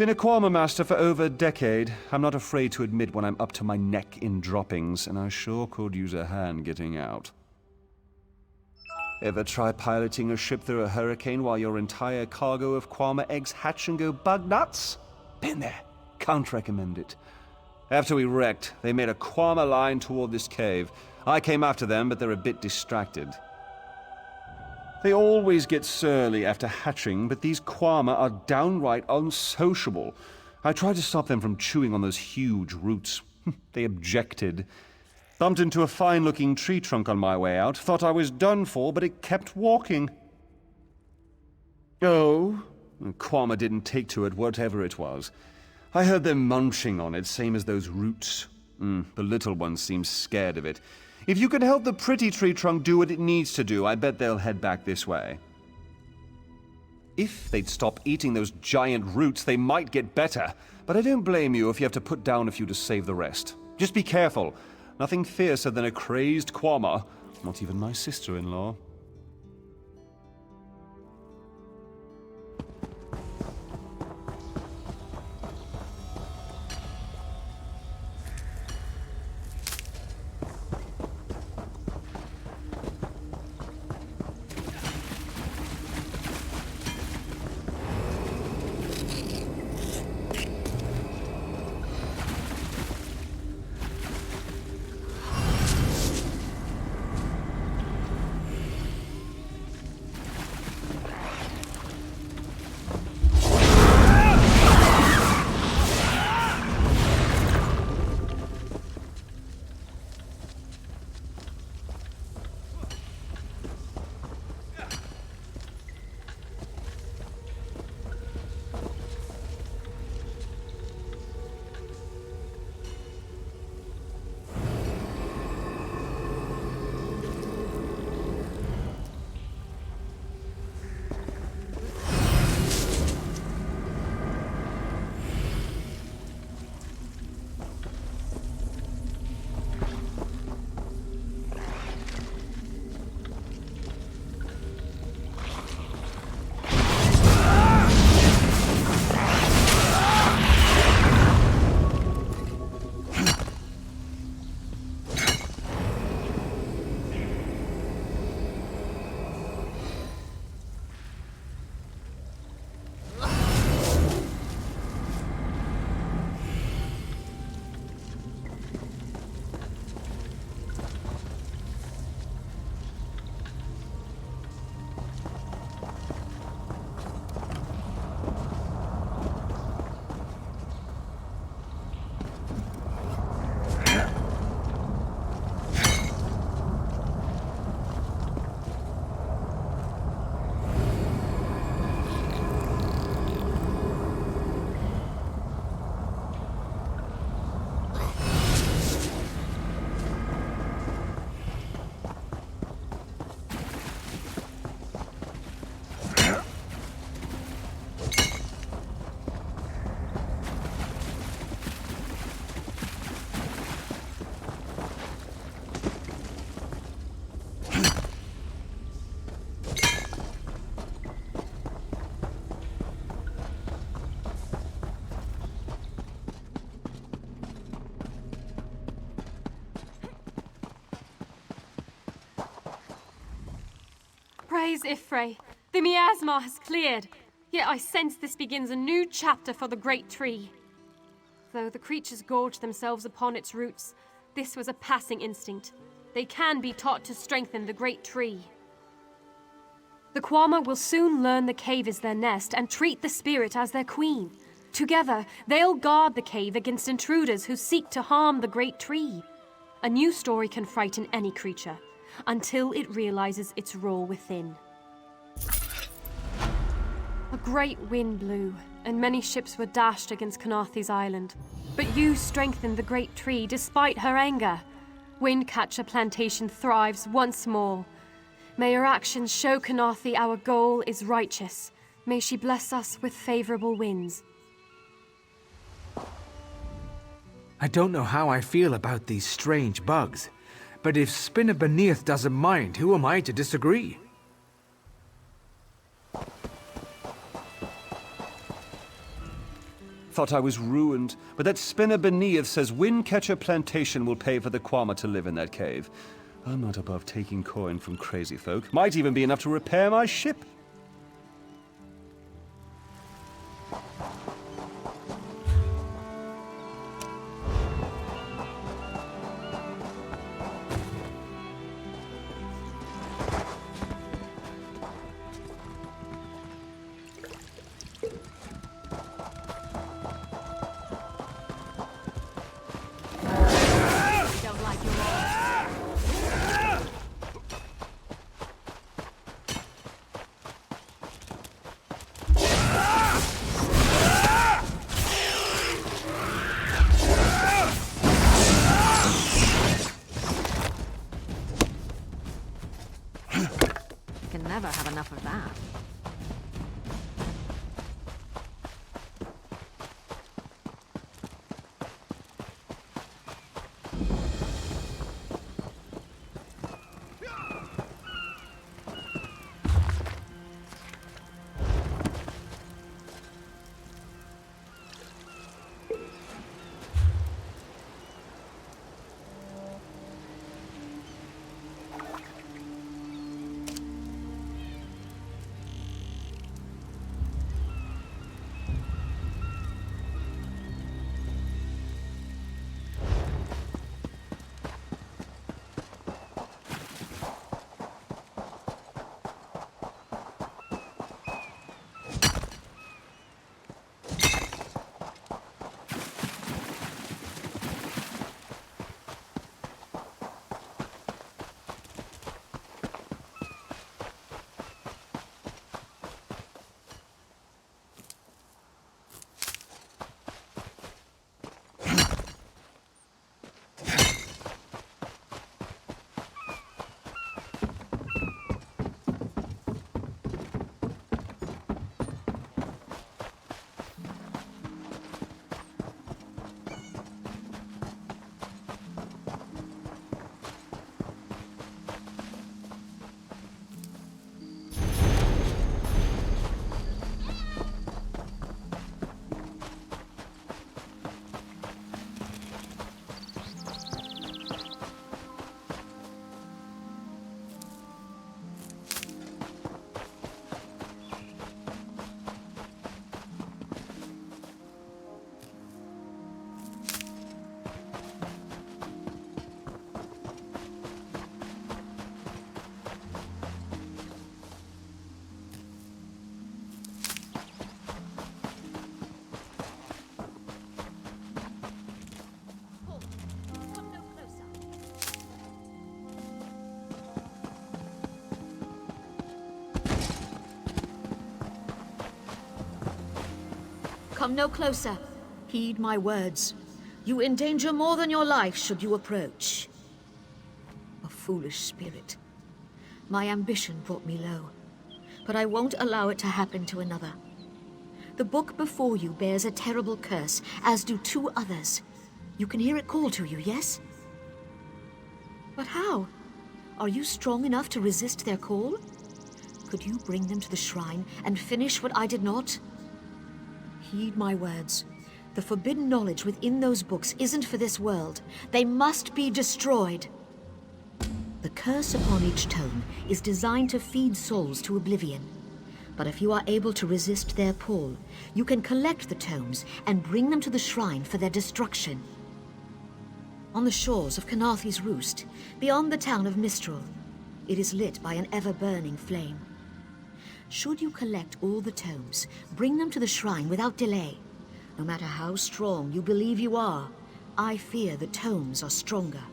Been a Kwama master for over a decade. I'm not afraid to admit when I'm up to my neck in droppings, and I sure could use a hand getting out. Ever try piloting a ship through a hurricane while your entire cargo of Kwama eggs hatch and go bug nuts? Been there. Can't recommend it. After we wrecked, they made a Kwama line toward this cave. I came after them, but they're a bit distracted. They always get surly after hatching, but these Kwama are downright unsociable. I tried to stop them from chewing on those huge roots. They objected. Bumped into a fine-looking tree trunk on my way out. Thought I was done for, but it kept walking. Oh, Kwama didn't take to it, whatever it was. I heard them munching on it, same as those roots. The little ones seem scared of it. If you can help the pretty tree trunk do what it needs to do, I bet they'll head back this way. If they'd stop eating those giant roots, they might get better. But I don't blame you if you have to put down a few to save the rest. Just be careful. Nothing fiercer than a crazed Kwama. Not even my sister-in-law. Praise Ifrei! The miasma has cleared, yet I sense this begins a new chapter for the great tree. Though the creatures gorged themselves upon its roots, this was a passing instinct. They can be taught to strengthen the great tree. The Kwama will soon learn the cave is their nest and treat the spirit as their queen. Together, they'll guard the cave against intruders who seek to harm the great tree. A new story can frighten any creature, until it realizes its role within. A great wind blew, and many ships were dashed against Kanathi's island. But you strengthened the great tree despite her anger. Windcatcher Plantation thrives once more. May your actions show Kanathi our goal is righteous. May she bless us with favorable winds. I don't know how I feel about these strange bugs, but if Spinner Beneath doesn't mind, who am I to disagree? Thought I was ruined, but that spinner beneath says Windcatcher Plantation will pay for the Quama to live in that cave. I'm not above taking coin from crazy folk. Might even be enough to repair my ship. Don't like your orders. Can never have enough of that. Come no closer. Heed my words. You endanger more than your life should you approach. A foolish spirit. My ambition brought me low, but I won't allow it to happen to another. The book before you bears a terrible curse, as do 2 others. You can hear it call to you, yes? But how? Are you strong enough to resist their call? Could you bring them to the shrine and finish what I did not? Heed my words. The forbidden knowledge within those books isn't for this world. They must be destroyed. The curse upon each tome is designed to feed souls to oblivion. But if you are able to resist their pull, you can collect the tomes and bring them to the shrine for their destruction. On the shores of Canarthi's Roost, beyond the town of Mistral, it is lit by an ever-burning flame. Should you collect all the tomes, bring them to the shrine without delay. No matter how strong you believe you are, I fear the tomes are stronger.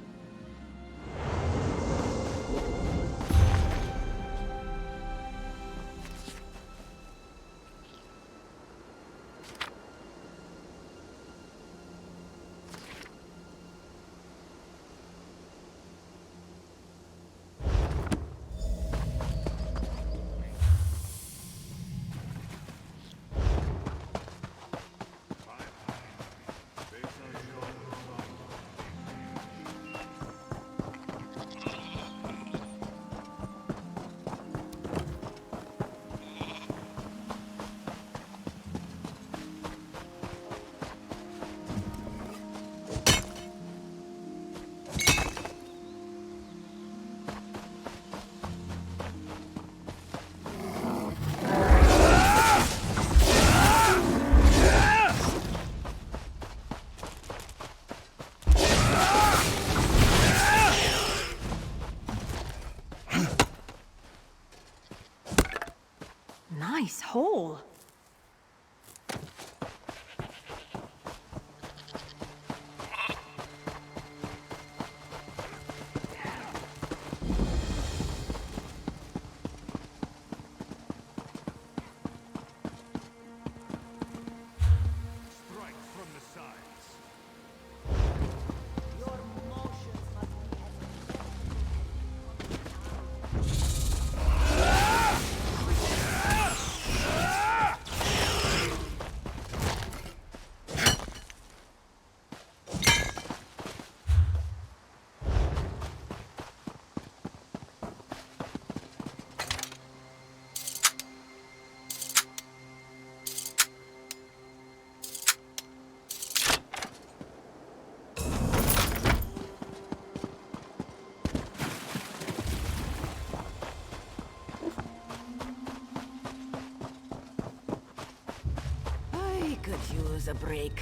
could use a break.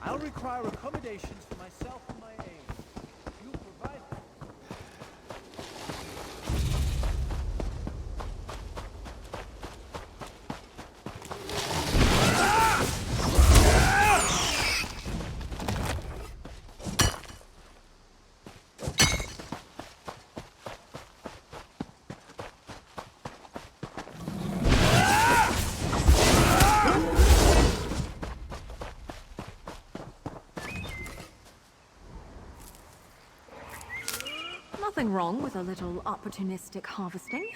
I'll require accommodations for myself and my aides. You provide them. Nothing wrong with a little opportunistic harvesting.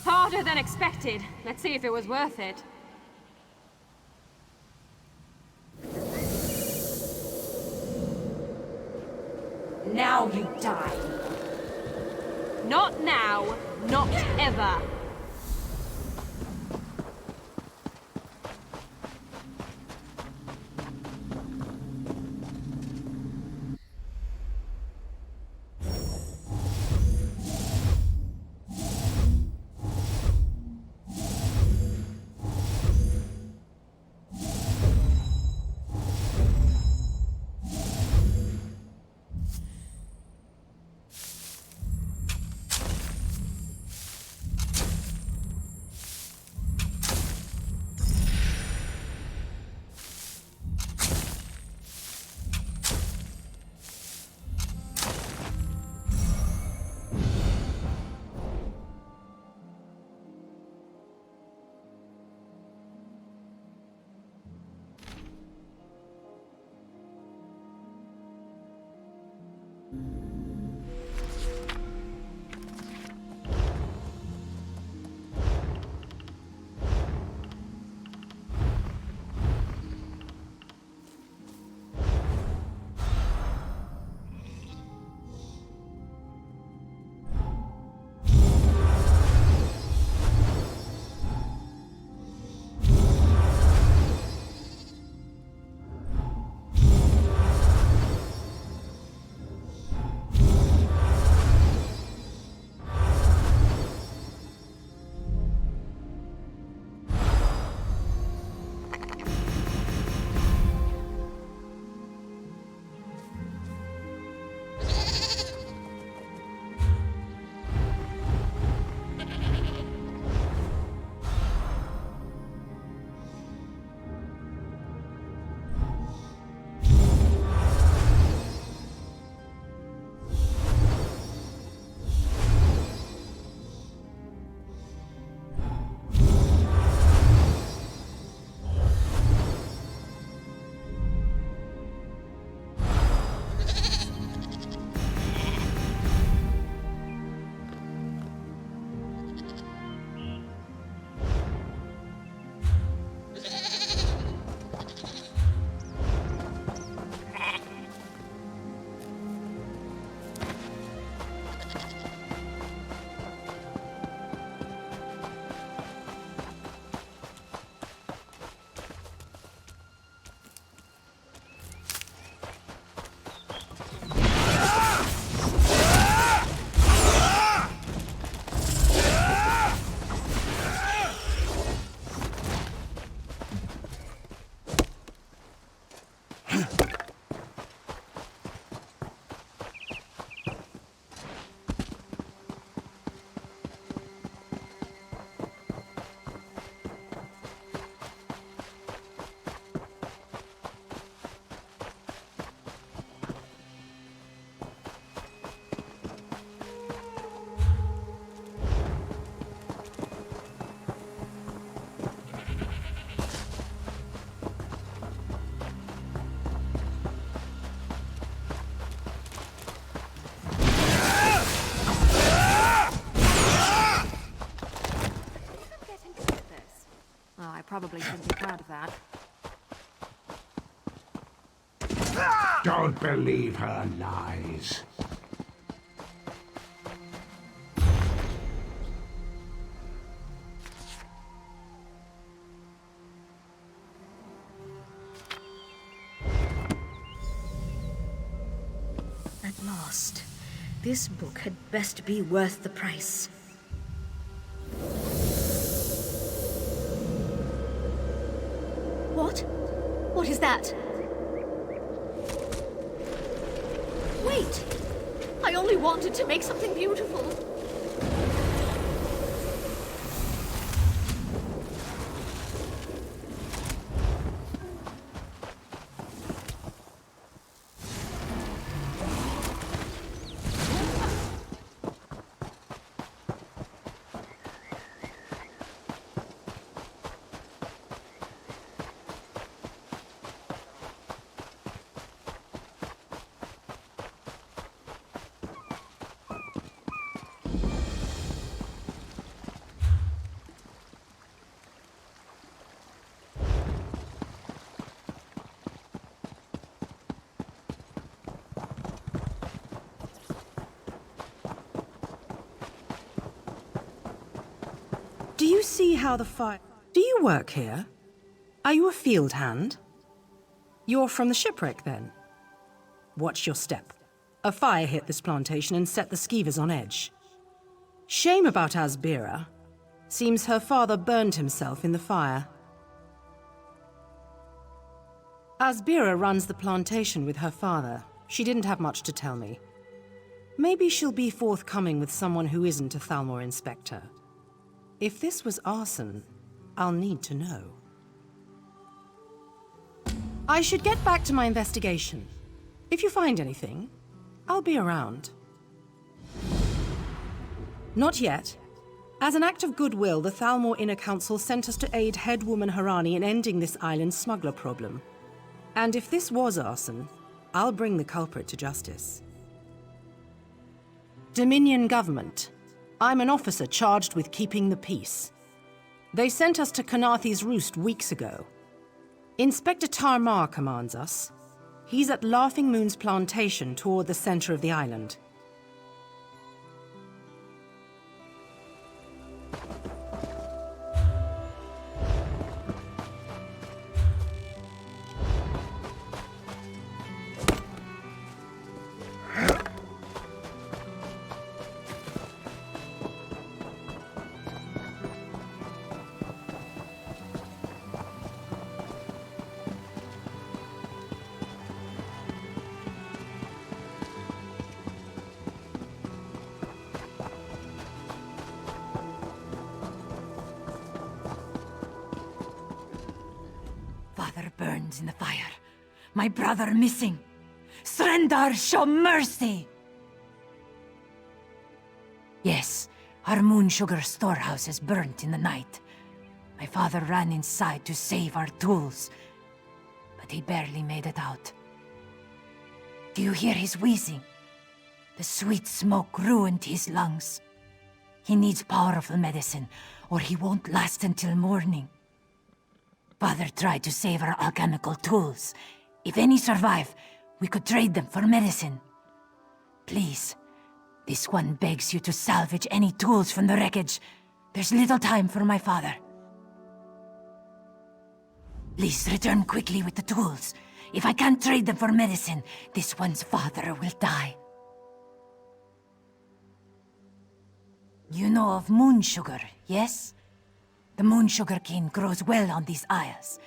Harder than expected. Let's see if it was worth it. Now you die. Not now, not ever. probably shouldn't be proud of that. Don't believe her lies. At last. This book had best be worth the price. What? What is that? Wait! I only wanted to make something beautiful. Do you see how the fire... Do you work here? Are you a field hand? You're from the shipwreck, then? Watch your step. A fire hit this plantation and set the skeevers on edge. Shame about Asbira. Seems her father burned himself in the fire. Asbira runs the plantation with her father. She didn't have much to tell me. Maybe she'll be forthcoming with someone who isn't a Thalmor inspector. If this was arson, I'll need to know. I should get back to my investigation. If you find anything, I'll be around. Not yet. As an act of goodwill, the Thalmor Inner Council sent us to aid headwoman Harani in ending this island's smuggler problem. And if this was arson, I'll bring the culprit to justice. Dominion government. I'm an officer charged with keeping the peace. They sent us to Kanathi's Roost weeks ago. Inspector Tarmar commands us. He's at Laughing Moon's plantation toward the center of the island. Father burns in the fire. My brother missing. Srendar, show mercy! Yes, our moon sugar storehouse is burnt in the night. My father ran inside to save our tools, but he barely made it out. Do you hear his wheezing? The sweet smoke ruined his lungs. He needs powerful medicine, or he won't last until morning. Father tried to save our alchemical tools. If any survive, we could trade them for medicine. Please, this one begs you to salvage any tools from the wreckage. There's little time for my father. Please return quickly with the tools. If I can't trade them for medicine, this one's father will die. You know of moon sugar, yes? The moon sugar cane grows well on these isles.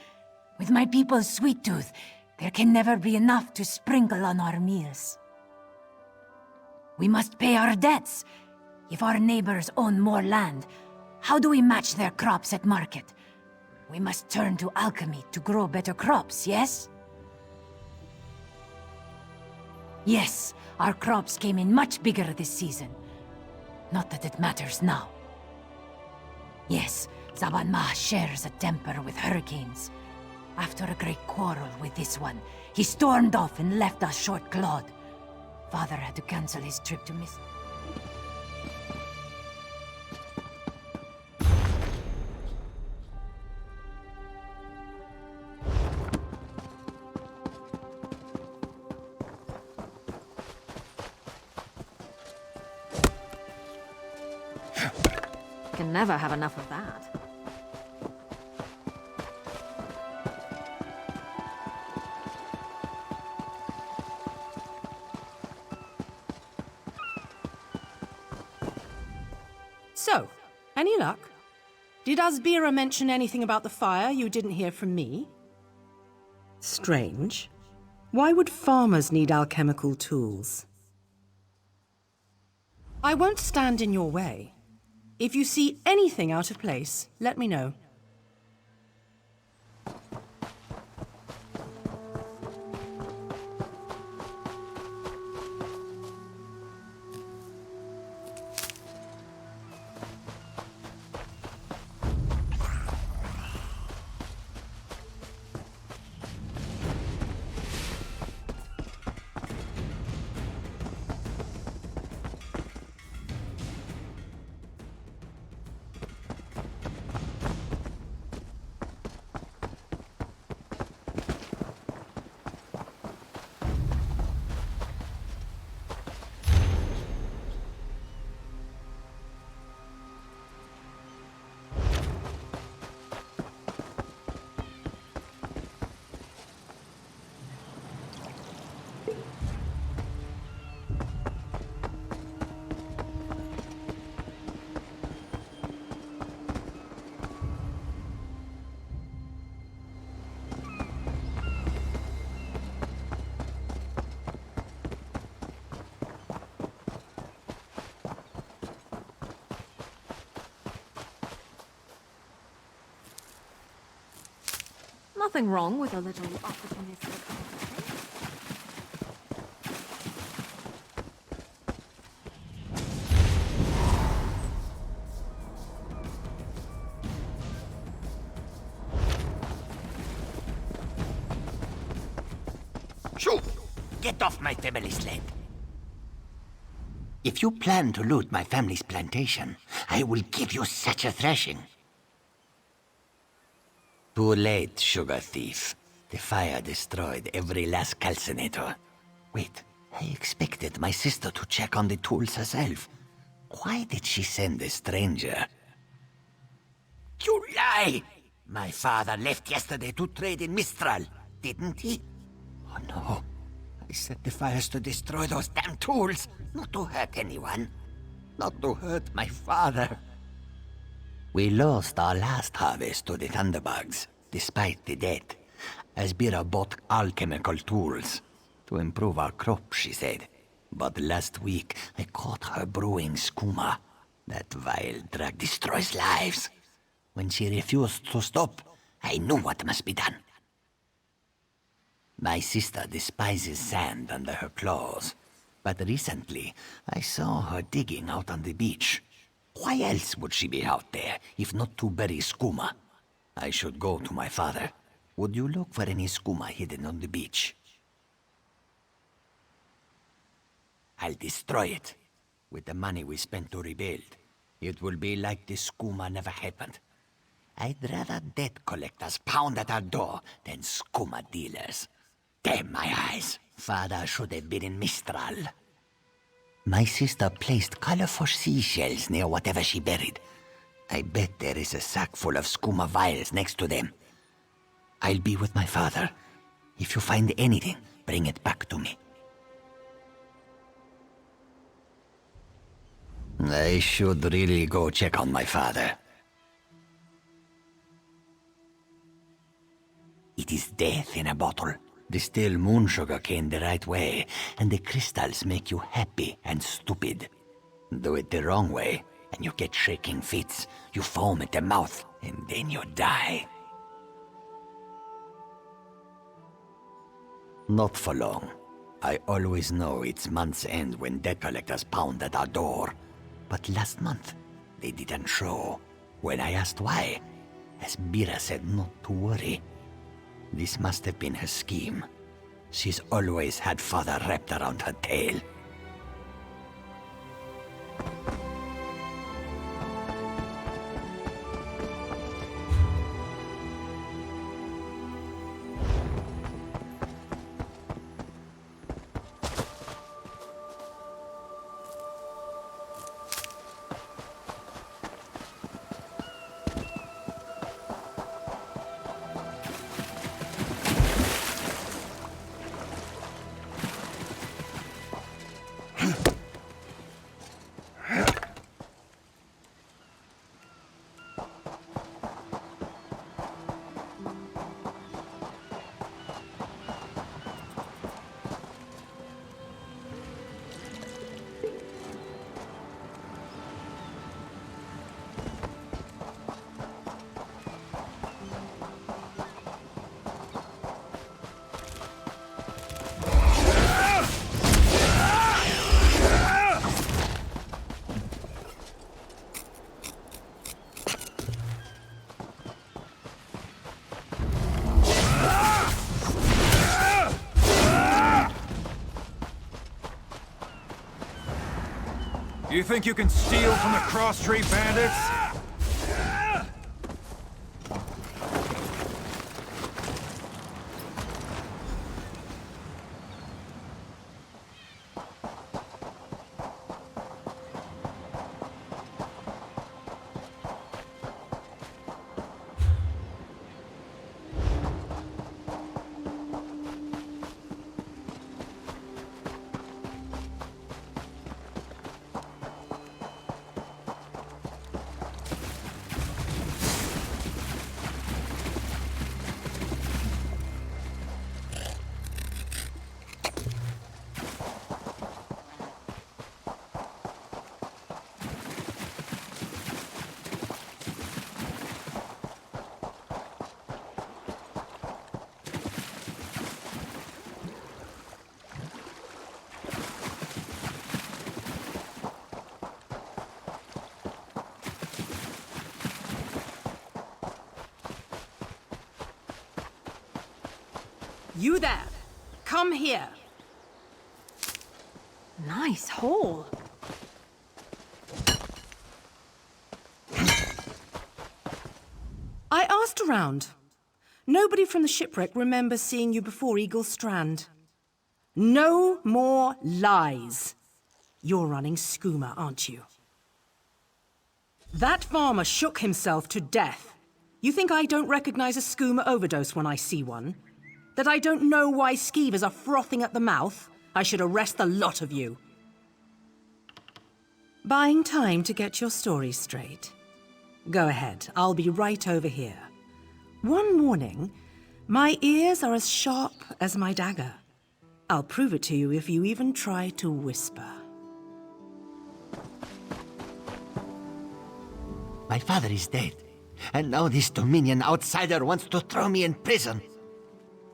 With my people's sweet tooth, there can never be enough to sprinkle on our meals. We must pay our debts. If our neighbors own more land, how do we match their crops at market? We must turn to alchemy to grow better crops, yes? Yes, our crops came in much bigger this season. Not that it matters now. Yes, Zaban Ma shares a temper with hurricanes. After a great quarrel with this one, he stormed off and left us short-clawed. Father had to cancel his trip to Miss... Can never have enough of that. So, any luck? Did Asbira mention anything about the fire you didn't hear from me? Strange. Why would farmers need alchemical tools? I won't stand in your way. If you see anything out of place, let me know. Nothing wrong with a little opportunistic. Shoo! Get off my family's land. If you plan to loot my family's plantation, I will give you such a thrashing. Too late, sugar thief. The fire destroyed every last calcinator. Wait, I expected my sister to check on the tools herself. Why did she send a stranger? You lie! My father left yesterday to trade in Mistral, didn't he? Oh no. I set the fires to destroy those damn tools, not to hurt anyone. Not to hurt my father. We lost our last harvest to the thunderbugs, despite the debt. Asbira bought alchemical tools to improve our crop, she said. But last week, I caught her brewing skooma. That vile drug destroys lives. When she refused to stop, I knew what must be done. My sister despises sand under her claws, but recently I saw her digging out on the beach. Why else would she be out there, if not to bury skooma? I should go to my father. Would you look for any skooma hidden on the beach? I'll destroy it. With the money we spent to rebuild, it will be like the skooma never happened. I'd rather debt collectors pound at our door than skooma dealers. Damn my eyes. Father should have been in Mistral. My sister placed colorful seashells near whatever she buried. I bet there is a sack full of skooma vials next to them. I'll be with my father. If you find anything, bring it back to me. I should really go check on my father. It is death in a bottle. Distill moon sugar cane the right way, and the crystals make you happy and stupid. Do it the wrong way, and you get shaking fits. You foam at the mouth, and then you die. Not for long. I always know it's month's end when debt collectors pound at our door. But last month, they didn't show. When I asked why, Asbira said not to worry. This must have been her scheme. She's always had father wrapped around her tail. You think you can steal from the cross-street bandits? You there! Come here! Nice hole. I asked around. Nobody from the shipwreck remembers seeing you before Eagle Strand. No more lies. You're running Skooma, aren't you? That farmer shook himself to death. You think I don't recognize a Skooma overdose when I see one? That I don't know why skeevers are frothing at the mouth? I should arrest the lot of you. Buying time to get your story straight. Go ahead, I'll be right over here. One morning, my ears are as sharp as my dagger. I'll prove it to you if you even try to whisper. My father is dead, and now this Dominion outsider wants to throw me in prison.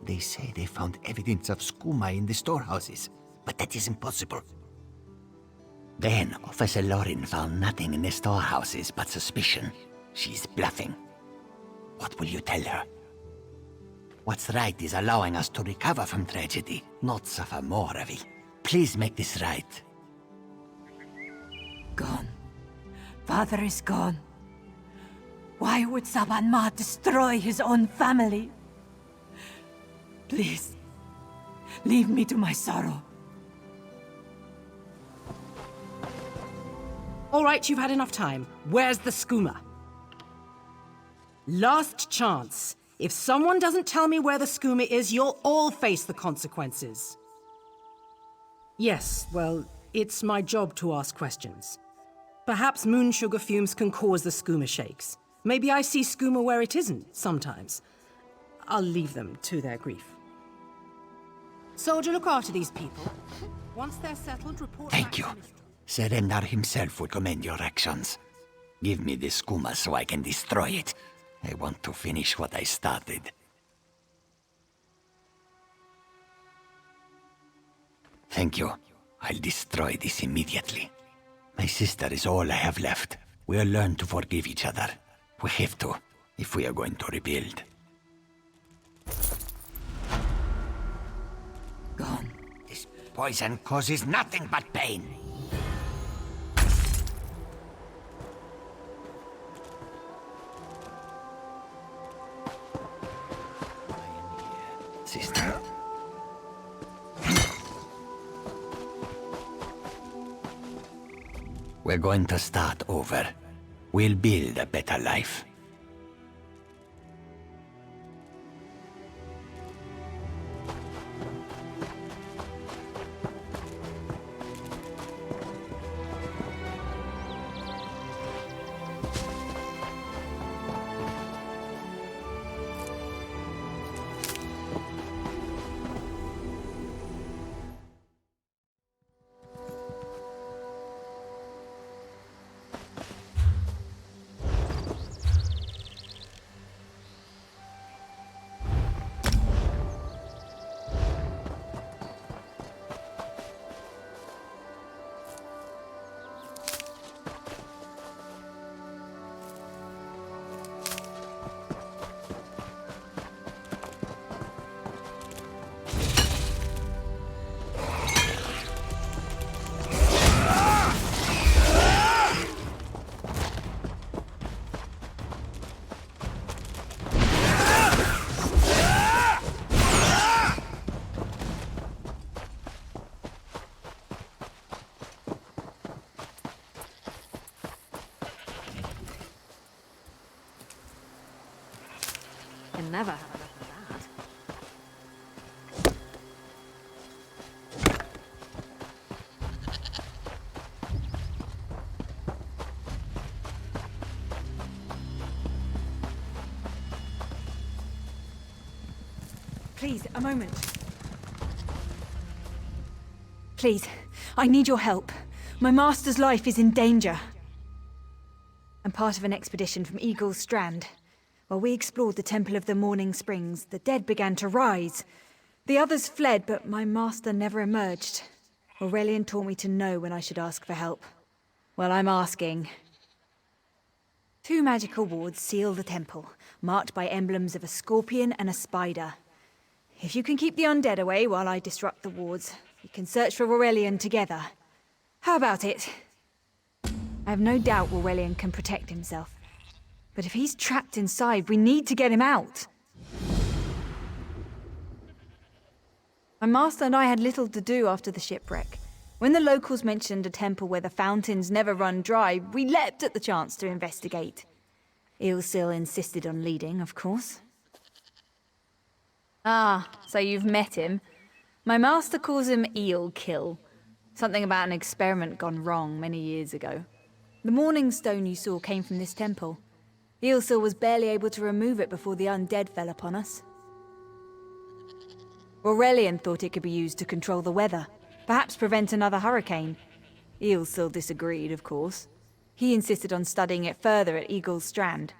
They say they found evidence of skooma in the storehouses, but that is impossible. Then Officer Lorin found nothing in the storehouses but suspicion. She's bluffing. What will you tell her? What's right is allowing us to recover from tragedy, not suffer more of it. Please make this right. Gone. Father is gone. Why would Saban Ma destroy his own family? Please, leave me to my sorrow. All right, you've had enough time. Where's the skooma? Last chance. If someone doesn't tell me where the skooma is, you'll all face the consequences. Yes, well, it's my job to ask questions. Perhaps moon sugar fumes can cause the skooma shakes. Maybe I see skooma where it isn't, sometimes. I'll leave them to their grief. Soldier, look after these people. Once they're settled, report Thank back you. to Mr. Serendar himself would commend your actions. Give me the skooma so I can destroy it. I want to finish what I started. Thank you. I'll destroy this immediately. My sister is all I have left. We'll learn to forgive each other. We have to, if we are going to rebuild. Gone. This poison causes nothing but pain. Sister. We're going to start over. We'll build a better life. never have enough of that. Please, a moment. Please, I need your help. My master's life is in danger. I'm part of an expedition from Eagle's Strand. While we explored the Temple of the Morning Springs, the dead began to rise. The others fled, but my master never emerged. Aurelian taught me to know when I should ask for help. Well, I'm asking. 2 magical wards seal the temple, marked by emblems of a scorpion and a spider. If you can keep the undead away while I disrupt the wards, we can search for Aurelian together. How about it? I have no doubt Aurelian can protect himself. But if he's trapped inside, we need to get him out. My master and I had little to do after the shipwreck. When the locals mentioned a temple where the fountains never run dry, we leapt at the chance to investigate. Ilsil insisted on leading, of course. Ah, so you've met him. My master calls him Eel Kill. Something about an experiment gone wrong many years ago. The morning stone you saw came from this temple. Ilsil was barely able to remove it before the undead fell upon us. Aurelian thought it could be used to control the weather, perhaps prevent another hurricane. Ilsil disagreed, of course. He insisted on studying it further at Eagle's Strand.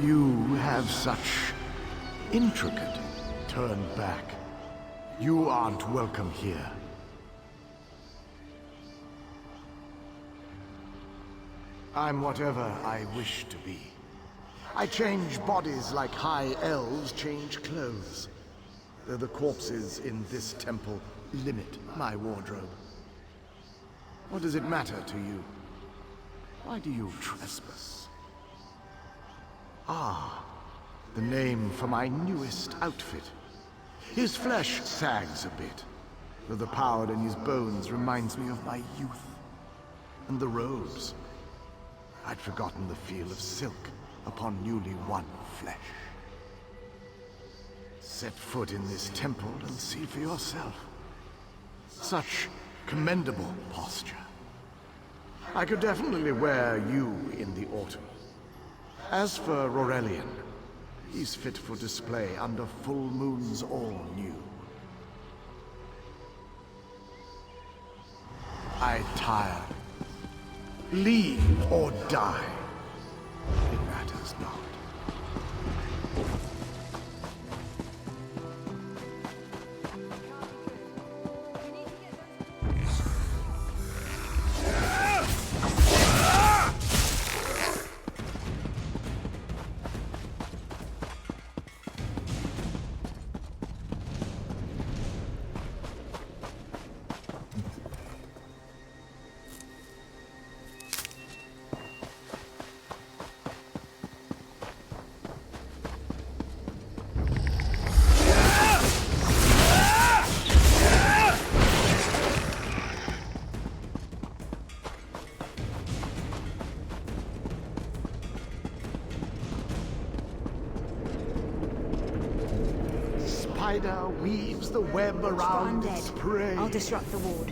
You have such intricate. Turn back. You aren't welcome here. I'm whatever I wish to be. I change bodies like high elves change clothes. Though the corpses in this temple limit my wardrobe. What does it matter to you? Why do you trespass? Ah, the name for my newest outfit. His flesh sags a bit, though the power in his bones reminds me of my youth. And the robes. I'd forgotten the feel of silk upon newly won flesh. Set foot in this temple and see for yourself. Such commendable posture. I could definitely wear you in the autumn. As for Aurelian, he's fit for display under full moons all new. I tire. Leave or die. It matters not. Spider weaves the web around its prey. I'll disrupt the ward.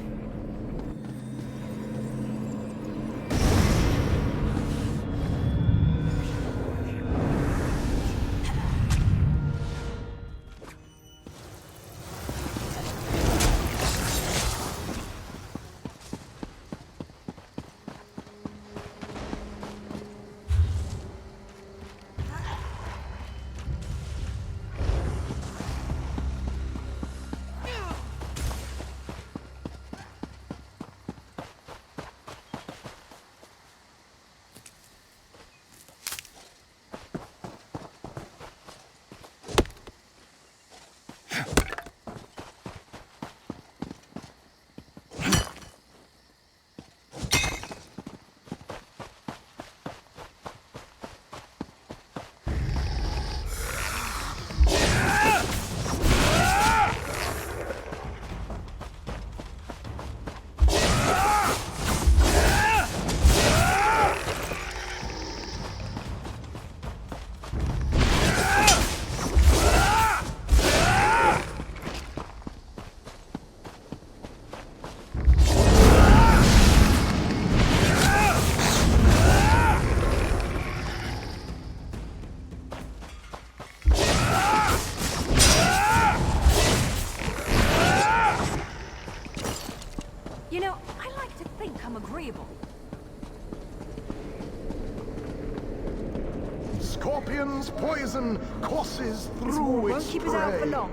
His poison courses through its Won't keep us out for prey. long.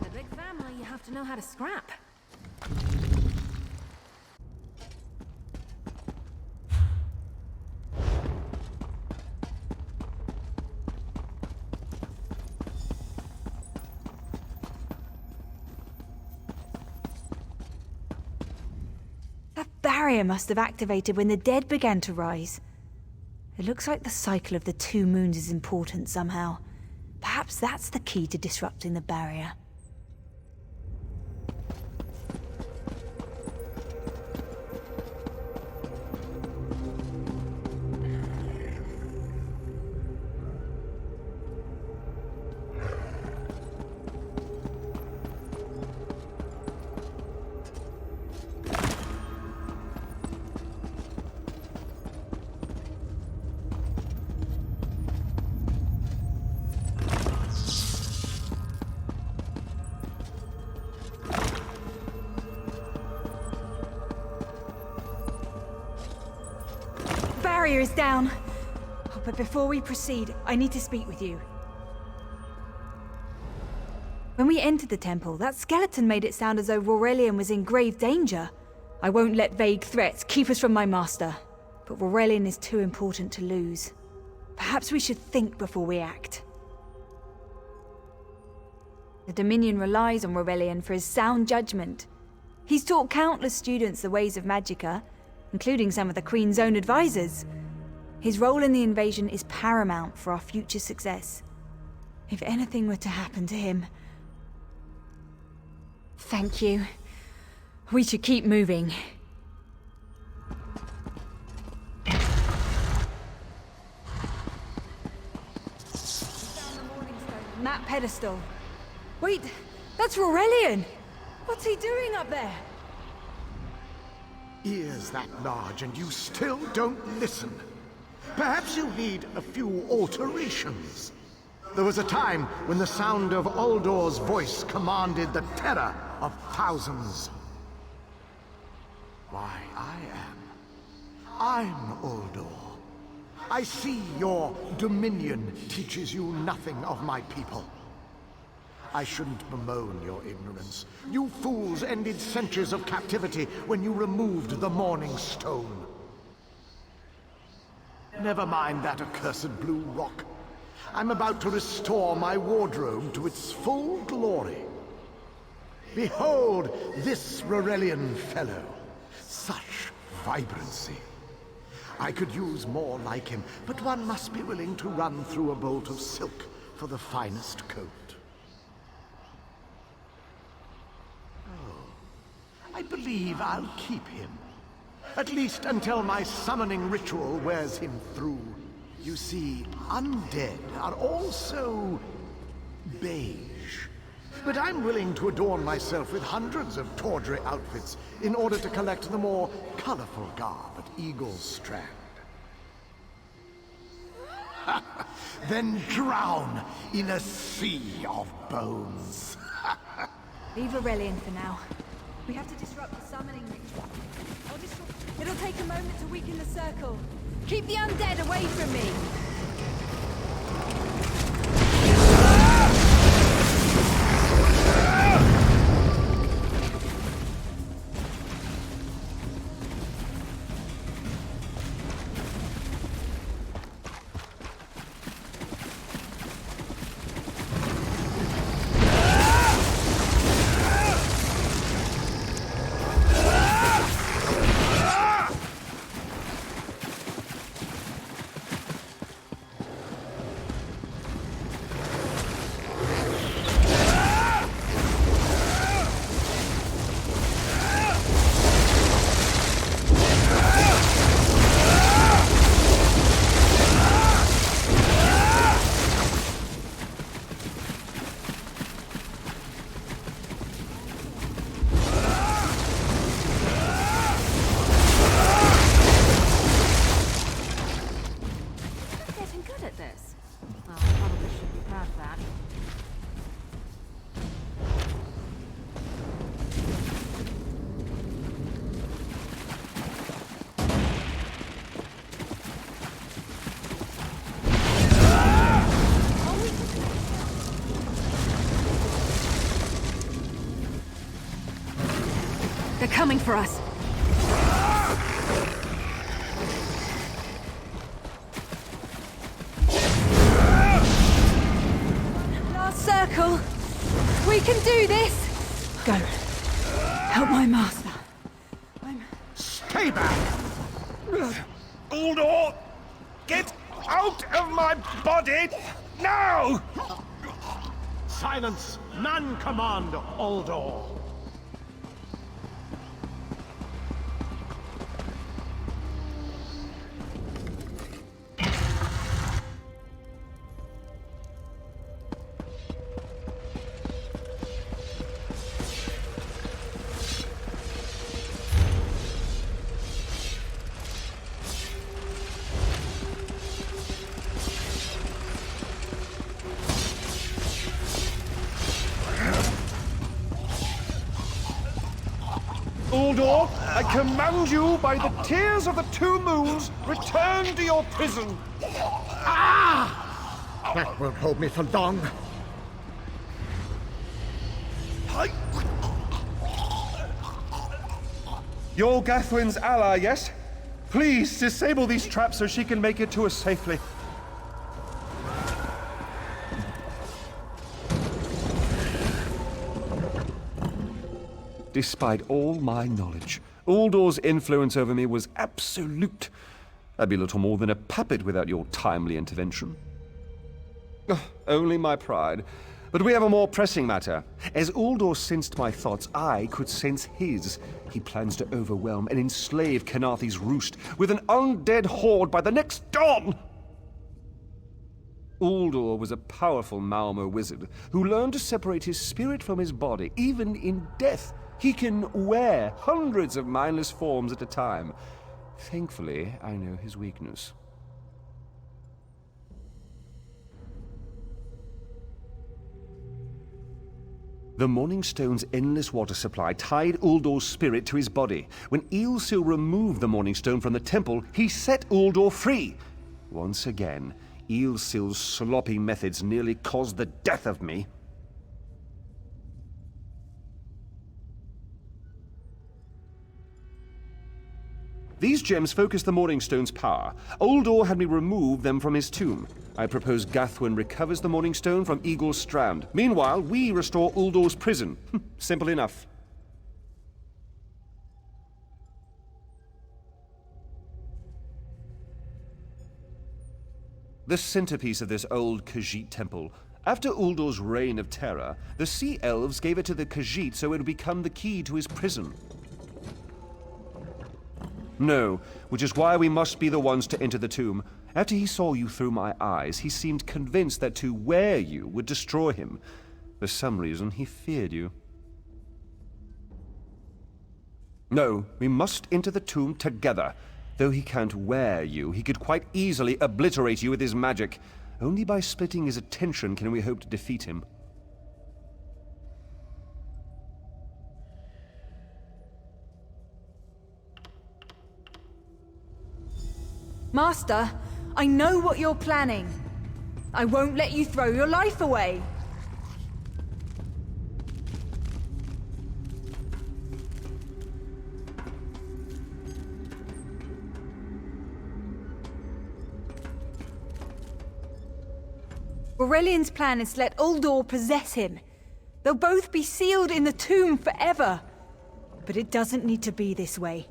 The big family, you have to know how to scrap. That barrier must have activated when the dead began to rise. It looks like the cycle of the 2 moons is important somehow. Perhaps that's the key to disrupting the barrier. Barrier is down. Oh, but before we proceed, I need to speak with you. When we entered the temple, that skeleton made it sound as though Aurelian was in grave danger. I won't let vague threats keep us from my master. But Aurelian is too important to lose. Perhaps we should think before we act. The Dominion relies on Aurelian for his sound judgment. He's taught countless students the ways of Magicka, including some of the Queen's own advisors. His role in the invasion is paramount for our future success. If anything were to happen to him... Thank you. We should keep moving. That pedestal. Wait, that's Aurelian! What's he doing up there? Ears that large and you still don't listen. Perhaps you need a few alterations. There was a time when the sound of Uldor's voice commanded the terror of thousands. Why, I'm Uldor. I see your dominion teaches you nothing of my people. I shouldn't bemoan your ignorance. You fools ended centuries of captivity when you removed the Morning Stone. Never mind that accursed blue rock. I'm about to restore my wardrobe to its full glory. Behold this Aurelian fellow. Such vibrancy. I could use more like him, but one must be willing to run through a bolt of silk for the finest coat. I believe I'll keep him. At least until my summoning ritual wears him through. You see, undead are also beige. But I'm willing to adorn myself with hundreds of tawdry outfits in order to collect the more colorful garb at Eagle's Strand. Then drown in a sea of bones. Leave Aurelian for now. We have to disrupt the summoning ritual. It'll take a moment to weaken the circle. Keep the undead away from me! coming for us. Last circle. We can do this. Go. Help my master. Stay back! Uldor! Get out of my body! Now! Silence! Man command, Uldor! Uldor, I command you by the tears of the two moons, return to your prison. That won't hold me for long. You're Gathwin's ally, yes? Please disable these traps so she can make it to us safely. Despite all my knowledge, Uldor's influence over me was absolute. I'd be little more than a puppet without your timely intervention. Only my pride. But we have a more pressing matter. As Uldor sensed my thoughts, I could sense his. He plans to overwhelm and enslave Kenarthi's roost with an undead horde by the next dawn! Uldor was a powerful Malmo wizard who learned to separate his spirit from his body, even in death. He can wear hundreds of mindless forms at a time. Thankfully, I know his weakness. The Morning Stone's endless water supply tied Uldor's spirit to his body. When Eilsil removed the Morning Stone from the temple, he set Uldor free. Once again, Eilsil's sloppy methods nearly caused the death of me. These gems focus the Morning Stone's power. Uldor had me remove them from his tomb. I propose Gathwin recovers the Morning Stone from Eagle's Strand. Meanwhile, we restore Uldor's prison. Simple enough. The centerpiece of this old Khajiit temple. After Uldor's reign of terror, the Sea Elves gave it to the Khajiit so it would become the key to his prison. No, which is why we must be the ones to enter the tomb. After he saw you through my eyes, he seemed convinced that to wear you would destroy him. For some reason, he feared you. No, we must enter the tomb together. Though he can't wear you, he could quite easily obliterate you with his magic. Only by splitting his attention can we hope to defeat him. Master, I know what you're planning. I won't let you throw your life away. Aurelian's plan is to let Uldor possess him. They'll both be sealed in the tomb forever. But it doesn't need to be this way.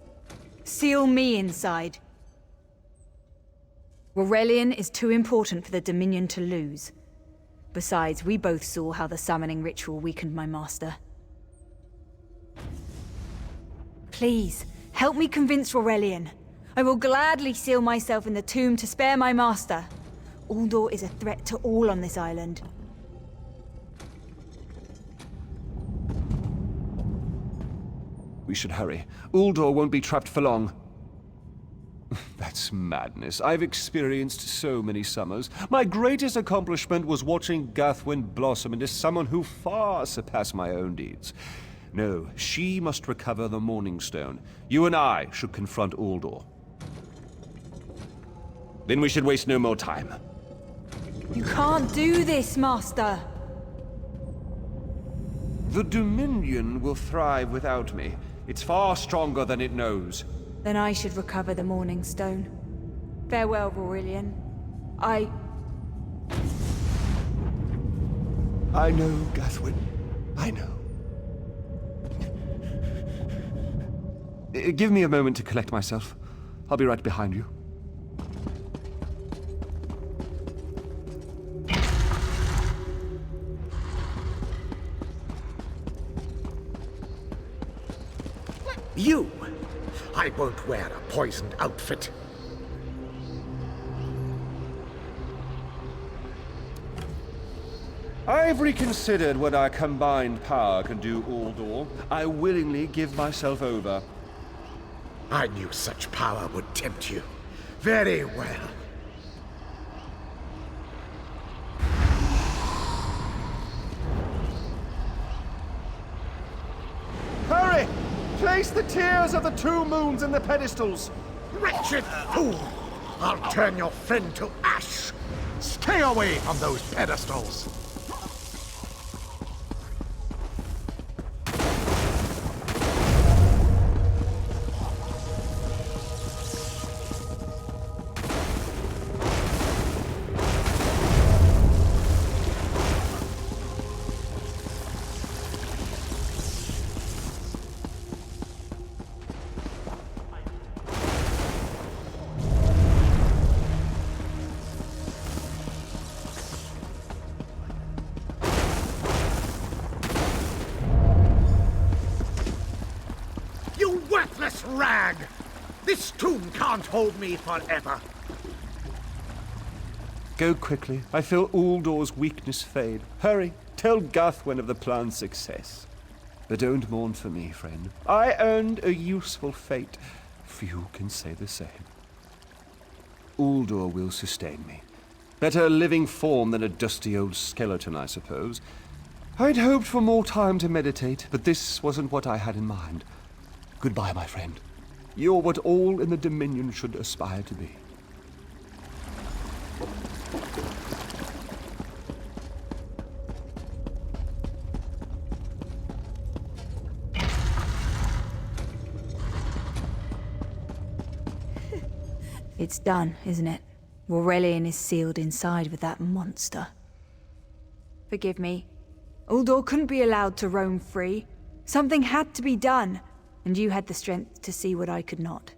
Seal me inside. Aurelian is too important for the Dominion to lose. Besides, we both saw how the summoning ritual weakened my master. Please, help me convince Aurelian. I will gladly seal myself in the tomb to spare my master. Uldor is a threat to all on this island. We should hurry. Uldor won't be trapped for long. That's madness. I've experienced so many summers. My greatest accomplishment was watching Gathwin blossom into someone who far surpassed my own deeds. No, she must recover the Morning Stone. You and I should confront Uldor. Then we should waste no more time. You can't do this, Master. The Dominion will thrive without me. It's far stronger than it knows. Then I should recover the Morning Stone. Farewell, Aurelian. I know, Gathwin. I know. Give me a moment to collect myself. I'll be right behind you. You! I won't wear a poisoned outfit. I've reconsidered what our combined power can do, Aldor. I willingly give myself over. I knew such power would tempt you. Very well. Hurry! Place the tears of the two moons in the pedestals! Wretched fool! I'll turn your friend to ash! Stay away from those pedestals! Worthless rag! This tomb can't hold me forever. Go quickly. I feel Uldor's weakness fade. Hurry. Tell Gathwin of the plan's success. But don't mourn for me, friend. I earned a useful fate. Few can say the same. Uldor will sustain me. Better a living form than a dusty old skeleton, I suppose. I'd hoped for more time to meditate, but this wasn't what I had in mind. Goodbye, my friend. You're what all in the Dominion should aspire to be. It's done, isn't it? Aurelian is sealed inside with that monster. Forgive me. Uldor couldn't be allowed to roam free. Something had to be done. And you had the strength to see what I could not.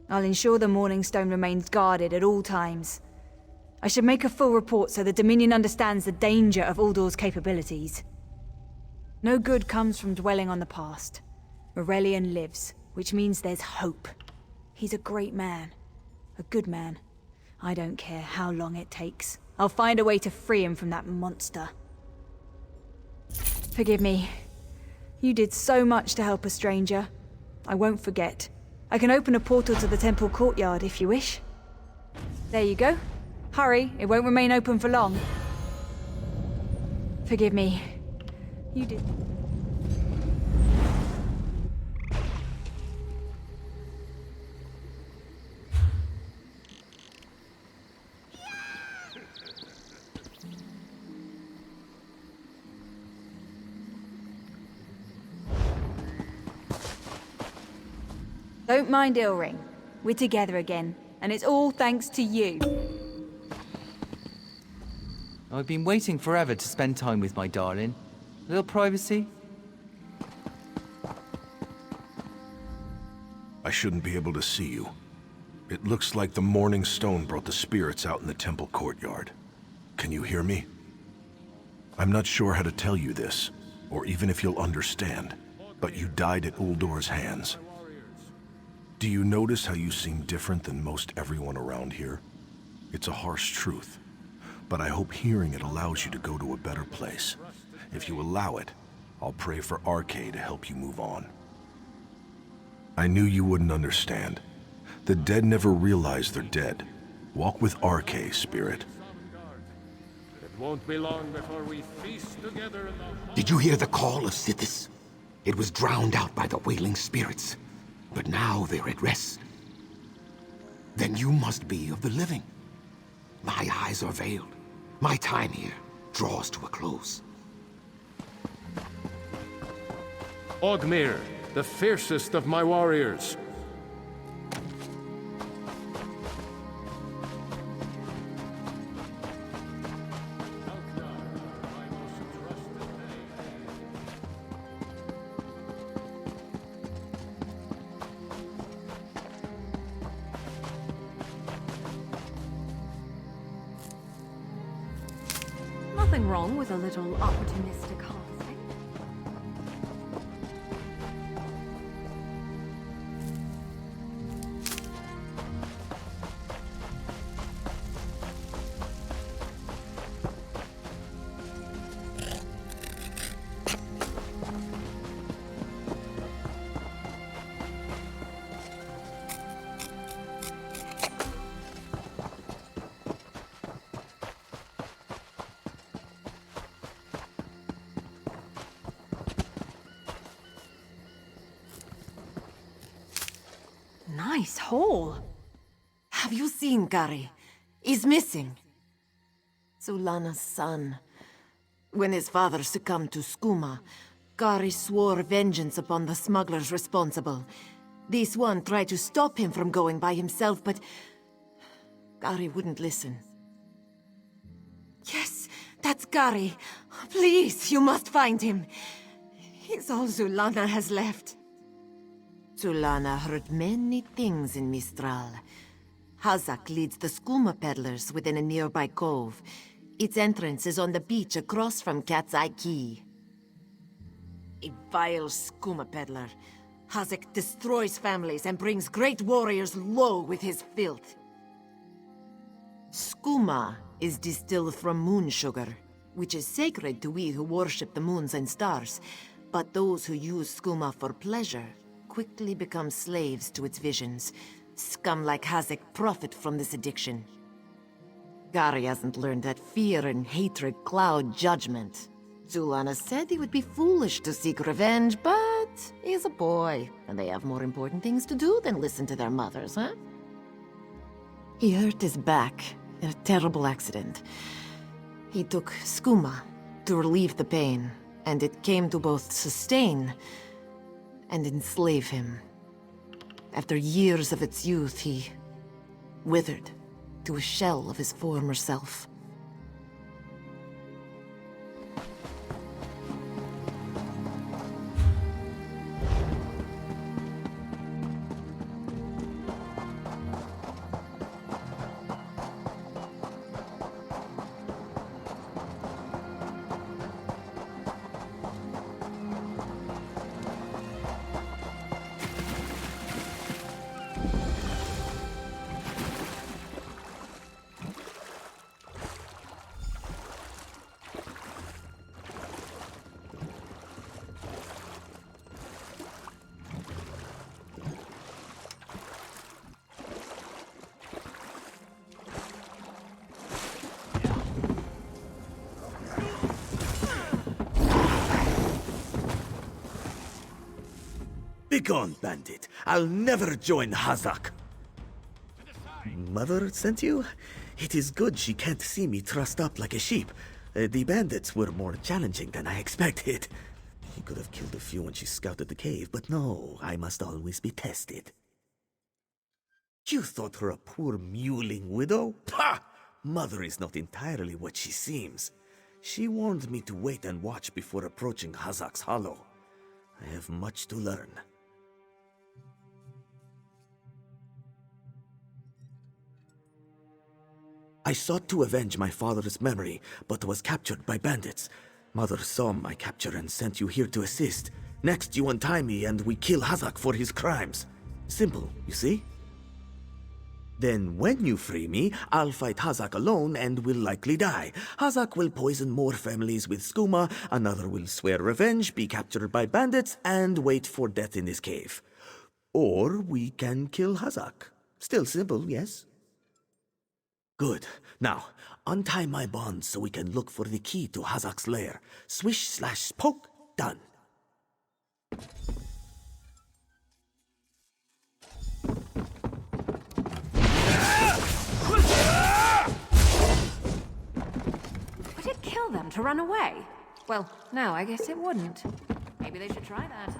I'll ensure the Morning Stone remains guarded at all times. I should make a full report so the Dominion understands the danger of Uldor's capabilities. No good comes from dwelling on the past. Aurelian lives, which means there's hope. He's a great man. A good man. I don't care how long it takes. I'll find a way to free him from that monster. Forgive me. You did so much to help a stranger. I won't forget. I can open a portal to the temple courtyard if you wish. There you go. Hurry, it won't remain open for long. Forgive me. You did... Don't mind Ilring. We're together again, and it's all thanks to you. I've been waiting forever to spend time with my darling. A little privacy? I shouldn't be able to see you. It looks like the Morning Stone brought the spirits out in the temple courtyard. Can you hear me? I'm not sure how to tell you this, or even if you'll understand, but you died at Uldor's hands. Do you notice how you seem different than most everyone around here? It's a harsh truth, but I hope hearing it allows you to go to a better place. If you allow it, I'll pray for Arcade to help you move on. I knew you wouldn't understand. The dead never realize they're dead. Walk with Arcade, spirit. It won't be long before we feast together in the... Did you hear the call of Sithis? It was drowned out by the wailing spirits. But now they're at rest. Then you must be of the living. My eyes are veiled. My time here draws to a close. Ogmir, the fiercest of my warriors. Nothing wrong with a little opportunistic harvesting. Nice haul. Have you seen Gary? He's missing. Zulana's son. When his father succumbed to skooma, Gary swore vengeance upon the smugglers responsible. This one tried to stop him from going by himself, but Gary wouldn't listen. Yes, that's Gary. Please, you must find him. He's all Zulana has left. Zulana heard many things in Mistral. Hazak leads the skooma peddlers within a nearby cove. Its entrance is on the beach across from Cat's Eye Key. A vile skooma peddler, Hazak destroys families and brings great warriors low with his filth. Skooma is distilled from moon sugar, which is sacred to we who worship the moons and stars, but those who use skooma for pleasure quickly become slaves to its visions. Scum like Hazak profit from this addiction. Gary hasn't learned that fear and hatred cloud judgment. Zulana said he would be foolish to seek revenge, but he's a boy, and they have more important things to do than listen to their mothers, huh? He hurt his back in a terrible accident. He took skooma to relieve the pain, and it came to both sustain and enslave him. After years of its youth, he withered to a shell of his former self. Begone, bandit. I'll never join Hazak. Mother sent you? It is good she can't see me trussed up like a sheep. The bandits were more challenging than I expected. He could have killed a few when she scouted the cave, but no, I must always be tested. You thought her a poor mewling widow? Pah! Mother is not entirely what she seems. She warned me to wait and watch before approaching Hazak's Hollow. I have much to learn. I sought to avenge my father's memory, but was captured by bandits. Mother saw my capture and sent you here to assist. Next, you untie me and we kill Hazak for his crimes. Simple, you see? Then when you free me, I'll fight Hazak alone and will likely die. Hazak will poison more families with skooma, another will swear revenge, be captured by bandits, and wait for death in this cave. Or we can kill Hazak. Still simple, yes? Good. Now, untie my bonds so we can look for the key to Hazak's lair. Swish/poke, done. Would it kill them to run away? Well, no, I guess it wouldn't. Maybe they should try that.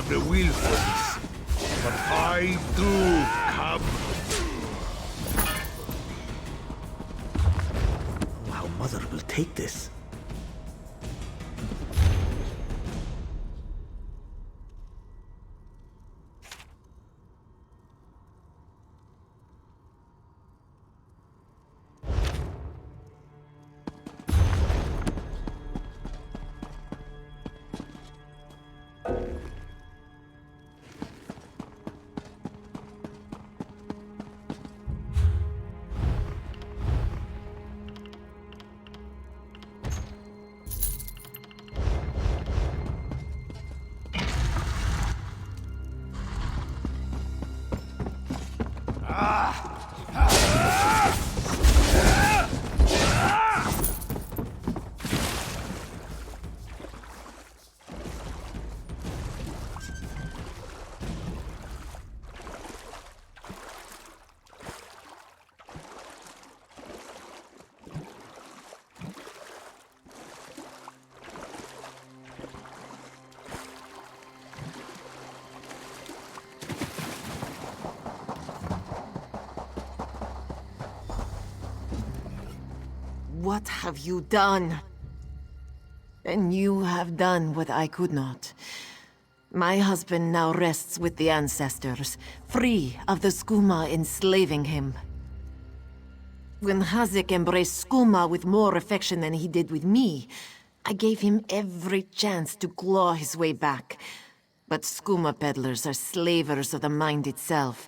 The will for this, but I do, Cub. How Mother will take this. What have you done? And you have done what I could not. My husband now rests with the ancestors, free of the Skooma enslaving him. When Hazik embraced Skooma with more affection than he did with me, I gave him every chance to claw his way back. But Skooma peddlers are slavers of the mind itself.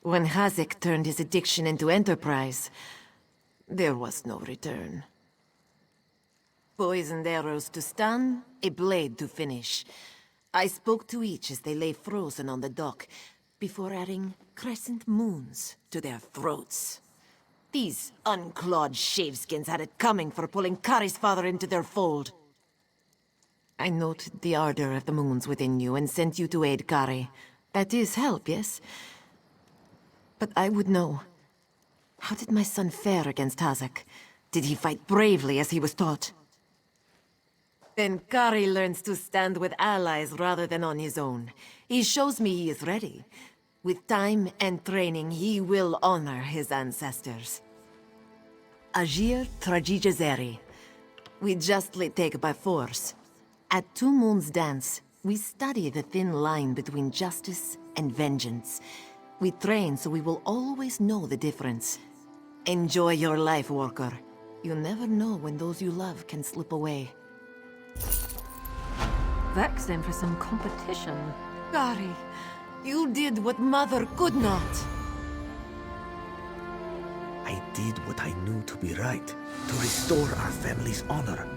When Hazik turned his addiction into enterprise, there was no return. Poisoned arrows to stun, a blade to finish. I spoke to each as they lay frozen on the dock, before adding crescent moons to their throats. These unclawed shaveskins had it coming for pulling Kari's father into their fold. I noted the ardor of the moons within you and sent you to aid Kari. That is help, yes? But I would know. How did my son fare against Hazik? Did he fight bravely as he was taught? Then Kari learns to stand with allies rather than on his own. He shows me he is ready. With time and training, he will honor his ancestors. Agir Tragijazeri. We justly take by force. At Two Moons Dance, we study the thin line between justice and vengeance. We train so we will always know the difference. Enjoy your life, Walker. You never know when those you love can slip away. Vexed him for some competition. Kari, you did what Mother could not. I did what I knew to be right, to restore our family's honor.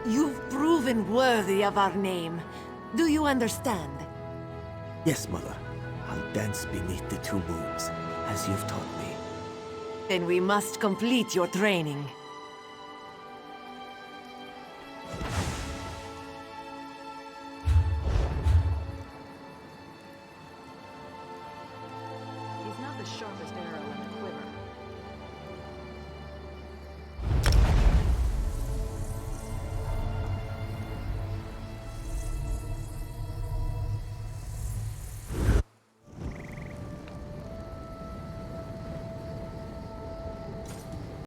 You've proven worthy of our name. Do you understand? Yes, Mother. I'll dance beneath the two moons, as you've taught me. Then we must complete your training. He's not the sharpest arrow in the quiver.